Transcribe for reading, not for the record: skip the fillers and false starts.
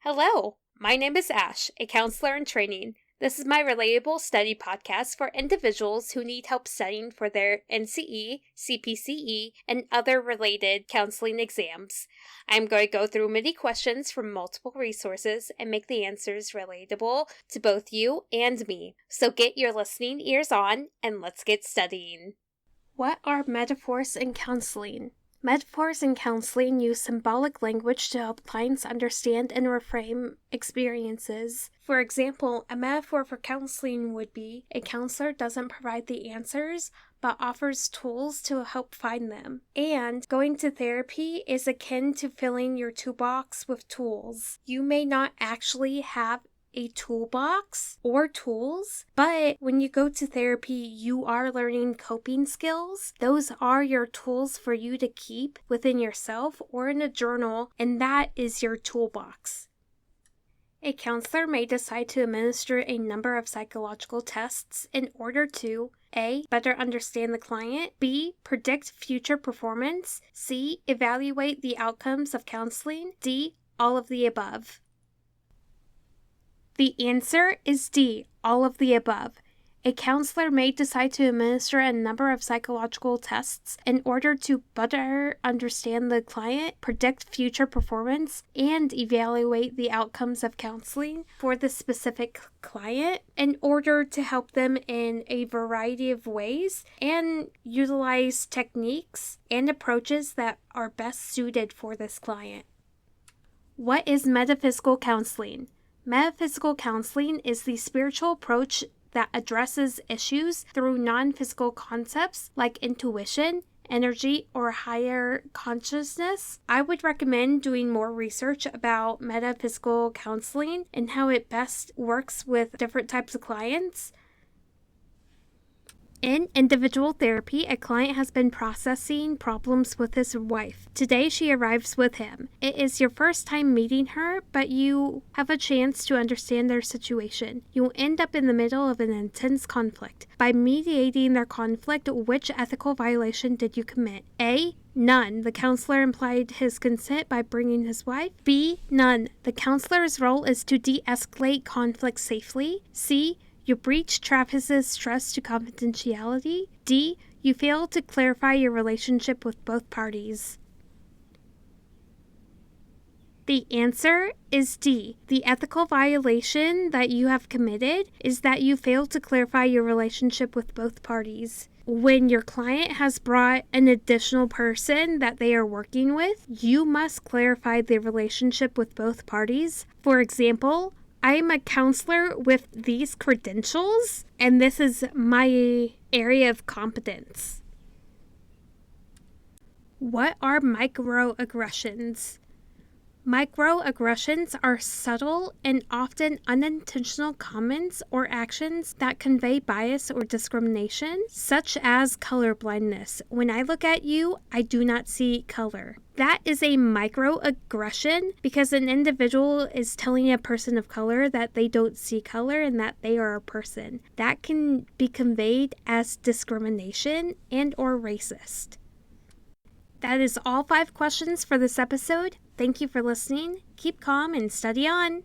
Hello, my name is Ash, a counselor in training. This is my Relatable study podcast for individuals who need help studying for their NCE, CPCE, and other related counseling exams. I'm going to go through many questions from multiple resources and make the answers relatable to both you and me. So get your listening ears on and let's get studying. What are metaphors in counseling? Metaphors in counseling use symbolic language to help clients understand and reframe experiences. For example, a metaphor for counseling would be, a counselor doesn't provide the answers, but offers tools to help find them. And going to therapy is akin to filling your toolbox with tools. You may not actually have a toolbox or tools, but when you go to therapy, you are learning coping skills. Those are your tools for you to keep within yourself or in a journal, and that is your toolbox. A counselor may decide to administer a number of psychological tests in order to A. Better understand the client, B. Predict future performance, C. Evaluate the outcomes of counseling, D. All of the above. The answer is D, all of the above. A counselor may decide to administer a number of psychological tests in order to better understand the client, predict future performance, and evaluate the outcomes of counseling for the specific client in order to help them in a variety of ways and utilize techniques and approaches that are best suited for this client. What is metaphysical counseling? Metaphysical counseling is the spiritual approach that addresses issues through non-physical concepts like intuition, energy, or higher consciousness. I would recommend doing more research about metaphysical counseling and how it best works with different types of clients. In individual therapy, a client has been processing problems with his wife. Today, she arrives with him. It is your first time meeting her, but you have a chance to understand their situation. You will end up in the middle of an intense conflict. By mediating their conflict, which ethical violation did you commit? A. None. The counselor implied his consent by bringing his wife. B. None. The counselor's role is to de-escalate conflict safely. C. You breach Travis's trust to confidentiality. D. You fail to clarify your relationship with both parties. The answer is D. The ethical violation that you have committed is that you failed to clarify your relationship with both parties. When your client has brought an additional person that they are working with, you must clarify the relationship with both parties. For example, I'm a counselor with these credentials, and this is my area of competence. What are microaggressions? Microaggressions are subtle and often unintentional comments or actions that convey bias or discrimination, such as colorblindness. When I look at you, I do not see color. That is a microaggression because an individual is telling a person of color that they don't see color and that they are a person. That can be conveyed as discrimination and or racist. That is all 5 questions for this episode. Thank you for listening. Keep calm and study on.